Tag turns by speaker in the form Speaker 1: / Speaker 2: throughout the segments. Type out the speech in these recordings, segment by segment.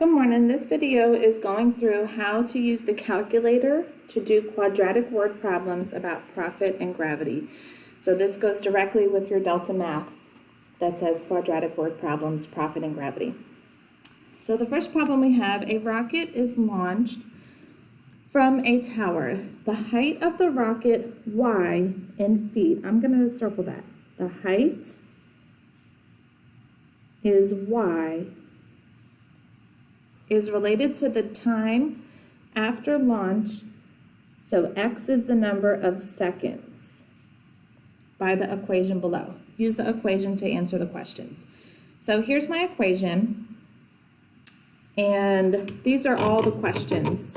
Speaker 1: Good morning. This video is going through how to use the calculator to do quadratic word problems about profit and gravity. So this goes directly with your Delta math that says quadratic word problems, profit and gravity. So the first problem we have, a rocket is launched from a tower. The height of the rocket, y, in feet. I'm going to circle that. The height is y is related to the time after launch, so x is the number of seconds, by the equation below. Use the equation to answer the questions. So here's my equation, and these are all the questions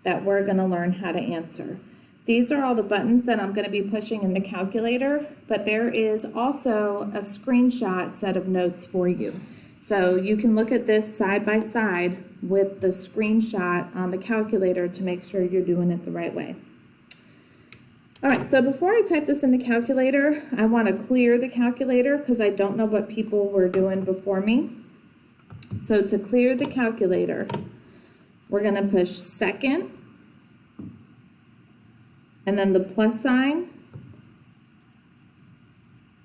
Speaker 1: that we're going to learn how to answer. These are all the buttons that I'm going to be pushing in the calculator, but there is also a screenshot set of notes for you. So you can look at this side by side with the screenshot on the calculator to make sure you're doing it the right way. All right, so before I type this in the calculator, I want to clear the calculator because I don't know what people were doing before me. So to clear the calculator, we're going to push second, and then the plus sign,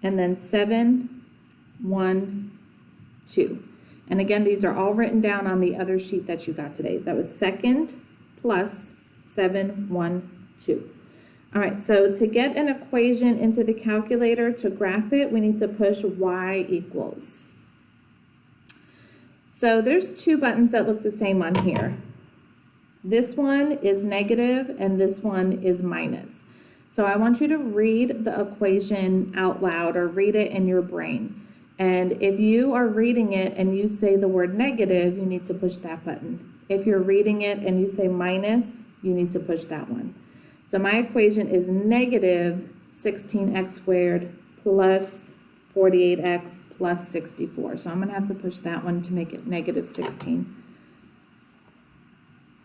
Speaker 1: and then 7, 1, 2. And again, these are all written down on the other sheet that you got today. That was second plus 7, 1, 2. All right, so to get an equation into the calculator to graph it, we need to push y equals. So there's two buttons that look the same on here. This one is negative and this one is minus. So I want you to read the equation out loud or read it in your brain. And if you are reading it and you say the word negative, you need to push that button. If you're reading it and you say minus, you need to push that one. So my equation is negative 16x squared plus 48x plus 64. So I'm going to have to push that one to make it negative 16.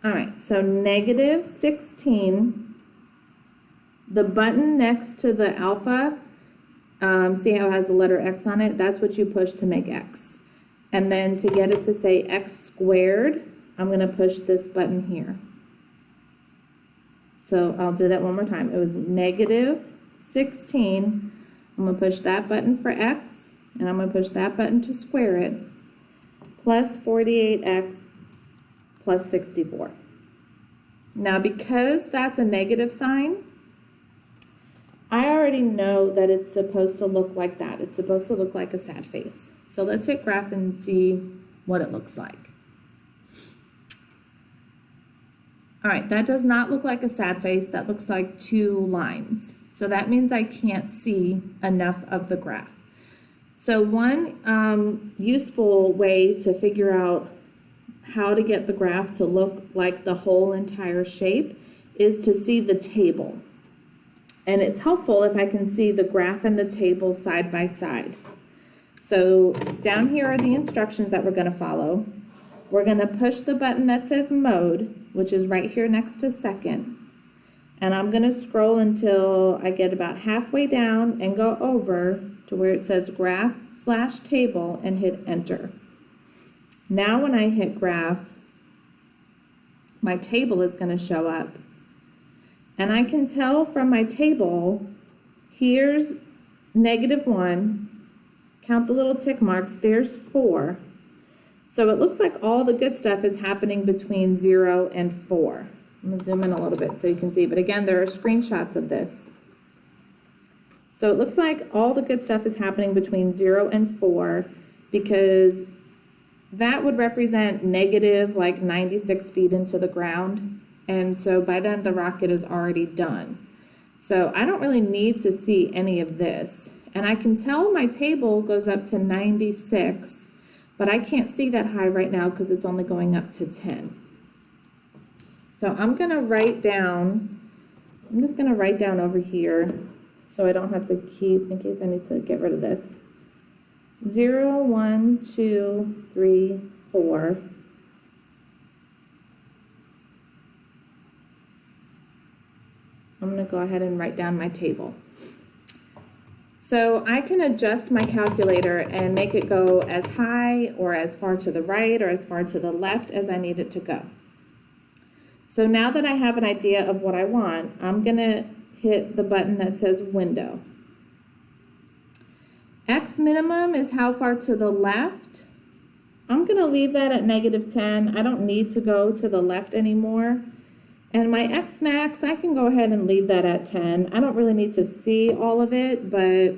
Speaker 1: All right, so negative 16, the button next to the alpha, see how it has the letter x on it? That's what you push to make x. And then to get it to say x squared, I'm going to push this button here. So I'll do that one more time. It was negative 16. I'm going to push that button for x, and I'm going to push that button to square it, plus 48x plus 64. Now, because that's a negative sign, I already know that it's supposed to look like that. It's supposed to look like a sad face. So let's hit graph and see what it looks like. All right, that does not look like a sad face. That looks like two lines. So that means I can't see enough of the graph. So one useful way to figure out how to get the graph to look like the whole entire shape is to see the table. And it's helpful if I can see the graph and the table side by side. So down here are the instructions that we're going to follow. We're going to push the button that says mode, which is right here next to second. And I'm going to scroll until I get about halfway down and go over to where it says graph/table and hit enter. Now when I hit graph, my table is going to show up. And I can tell from my table, here's negative 1, count the little tick marks, there's 4. So it looks like all the good stuff is happening between 0 and 4. I'm going to zoom in a little bit so you can see, but again, there are screenshots of this. So it looks like all the good stuff is happening between 0 and 4 because that would represent negative like 96 feet into the ground. And so by then the rocket is already done. So I don't really need to see any of this. And I can tell my table goes up to 96, but I can't see that high right now because it's only going up to 10. So I'm going to write down, I'm just going to write down over here so I don't have to keep, in case I need to get rid of this. 0, 1, 2, 3, 4. I'm going to go ahead and write down my table. So So I can adjust my calculator and make it go as high or as far to the right or as far to the left as I need it to go. So now that I have an idea of what I want, I'm going to hit the button that says window. X minimum is how far to the left. I'm going to leave that at -10. I don't need to go to the left anymore. And my X max, I can go ahead and leave that at 10. I don't really need to see all of it, but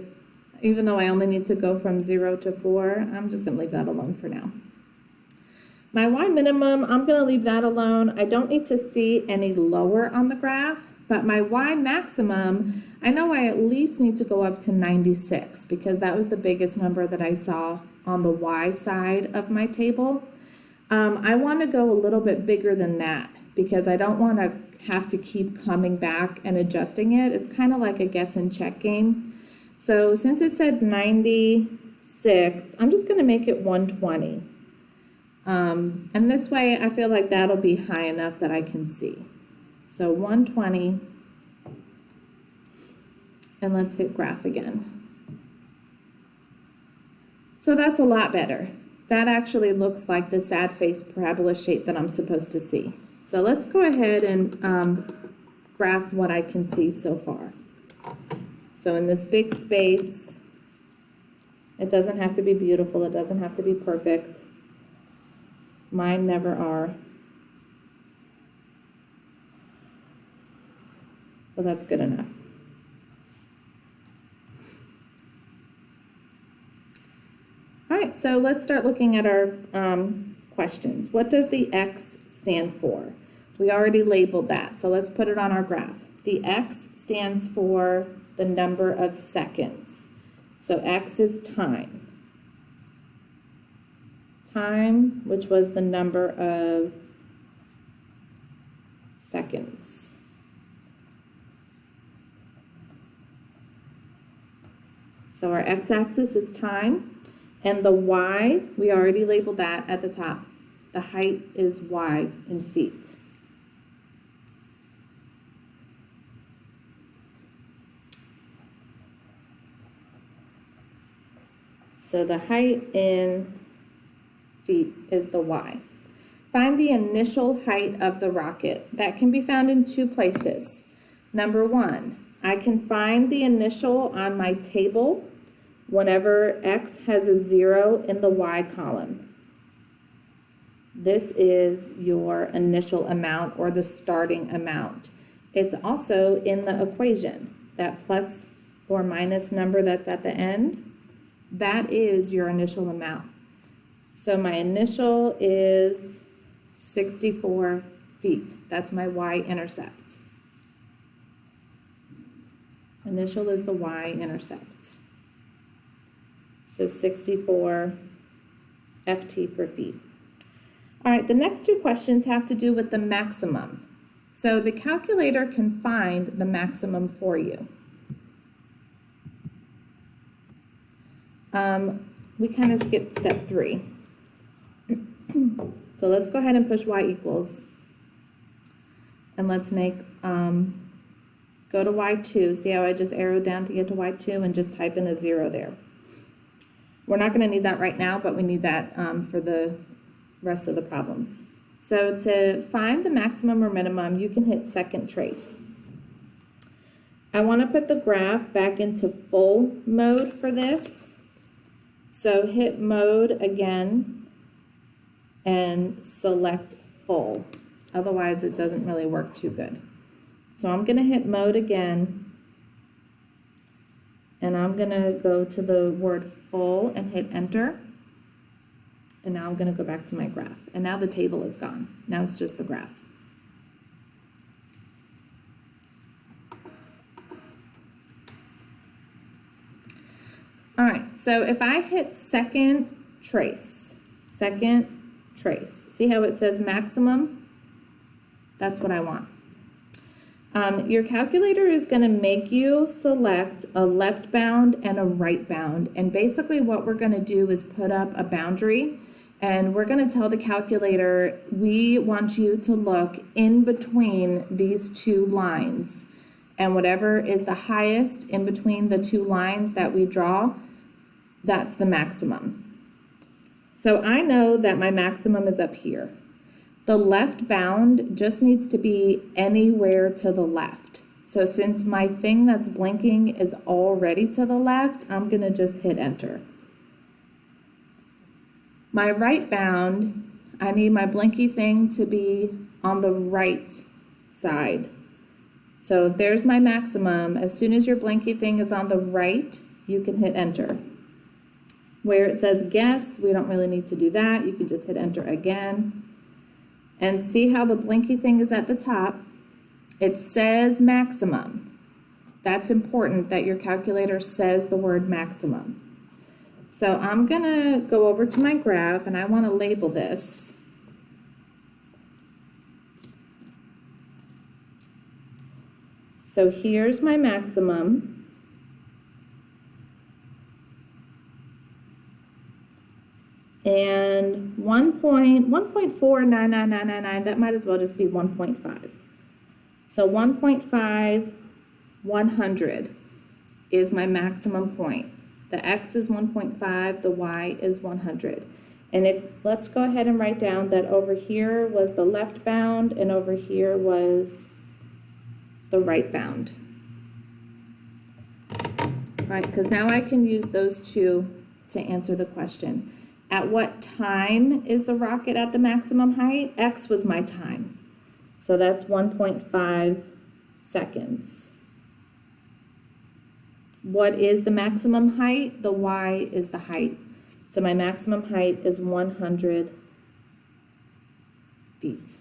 Speaker 1: even though I only need to go from 0 to 4, I'm just going to leave that alone for now. My Y minimum, I'm going to leave that alone. I don't need to see any lower on the graph, but my Y maximum, I know I at least need to go up to 96 because that was the biggest number that I saw on the Y side of my table. I want to go a little bit bigger than that because I don't want to have to keep coming back and adjusting it. It's kind of like a guess and check game. So since it said 96, I'm just going to make it 120. And this way I feel like that'll be high enough that I can see. So 120, and let's hit graph again. So that's a lot better. That actually looks like the sad face parabola shape that I'm supposed to see. So let's go ahead and graph what I can see so far. So in this big space, it doesn't have to be beautiful, it doesn't have to be perfect. Mine never are. So that's good enough. All right, so let's start looking at our questions. What does the X stand for? We already labeled that, so let's put it on our graph. The X stands for the number of seconds. So X is time. Time, which was the number of seconds. So our x-axis is time, and the y, we already labeled that at the top. The height is y in feet. So the height in feet is the y. Find the initial height of the rocket. That can be found in two places. Number one, I can find the initial on my table whenever x has a 0 in the y column. This is your initial amount or the starting amount. It's also in the equation, that plus or minus number that's at the end. That is your initial amount. So my initial is 64 feet. That's my y-intercept. Initial is the y-intercept. So 64 ft for feet. All right, the next two questions have to do with the maximum. So the calculator can find the maximum for you. We kind of skipped step 3. So let's go ahead and push y equals. And let's make, go to y2. See how I just arrowed down to get to y2 and just type in a 0 there. We're not going to need that right now, but we need that for the rest of the problems. So to find the maximum or minimum, you can hit second trace. I want to put the graph back into full mode for this. So hit mode again and select full. Otherwise, it doesn't really work too good. So I'm going to hit mode again. And I'm going to go to the word full and hit enter. And now I'm going to go back to my graph. And now the table is gone. Now it's just the graph. All right, so if I hit second trace, see how it says maximum? That's what I want. Your calculator is going to make you select a left bound and a right bound. And basically what we're going to do is put up a boundary, and we're going to tell the calculator, we want you to look in between these two lines. and whatever is the highest in between the two lines that we draw, that's the maximum. So I know that my maximum is up here. The left bound just needs to be anywhere to the left. So since my thing that's blinking is already to the left, I'm gonna just hit enter. My right bound, I need my blinky thing to be on the right side. So if there's my maximum, as soon as your blinky thing is on the right, you can hit enter. Where it says guess, we don't really need to do that. You can just hit enter again. And see how the blinky thing is at the top? It says maximum. That's important that your calculator says the word maximum. So I'm gonna go over to my graph and I wanna label this. So here's my maximum. And 1.49999, that might as well just be 1.5. So 1.5, 100 is my maximum point. The x is 1.5, the y is 100. And let's go ahead and write down that over here was the left bound and over here was the right bound. Right, because now I can use those two to answer the question. At what time is the rocket at the maximum height? X was my time. So that's 1.5 seconds. What is the maximum height? The y is the height. So my maximum height is 100 feet.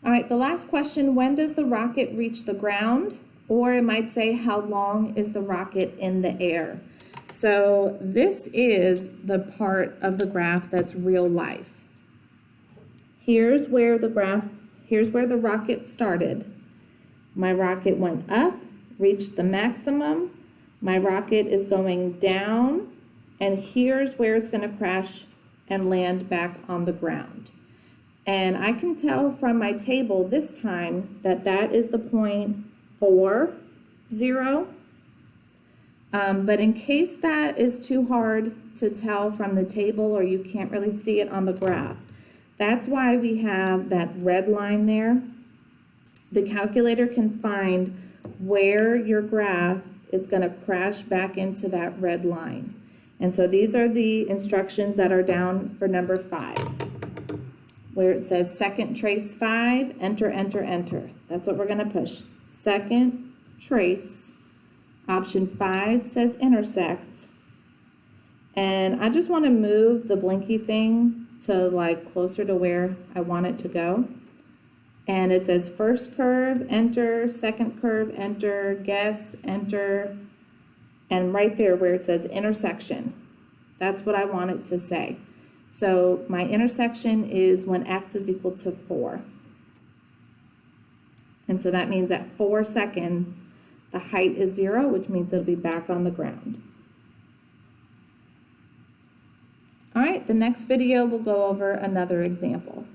Speaker 1: All right, the last question, when does the rocket reach the ground? Or it might say, how long is the rocket in the air? So this is the part of the graph that's real life. Here's where the rocket started. My rocket went up, reached the maximum. My rocket is going down, and here's where it's going to crash and land back on the ground. And I can tell from my table this time that that is the point 40. But in case that is too hard to tell from the table or you can't really see it on the graph, that's why we have that red line there. The calculator can find where your graph is going to crash back into that red line. And so these are the instructions that are down for number 5, where it says second trace 5, enter, enter, enter. That's what we're going to push. Second trace. Option 5 says intersect. And I just want to move the blinky thing to like closer to where I want it to go. And it says first curve, enter, second curve, enter, guess, enter, and right there where it says intersection, that's what I want it to say. So my intersection is when x is equal to 4. And so that means at 4 seconds, the height is 0, which means it'll be back on the ground. All right, the next video will go over another example.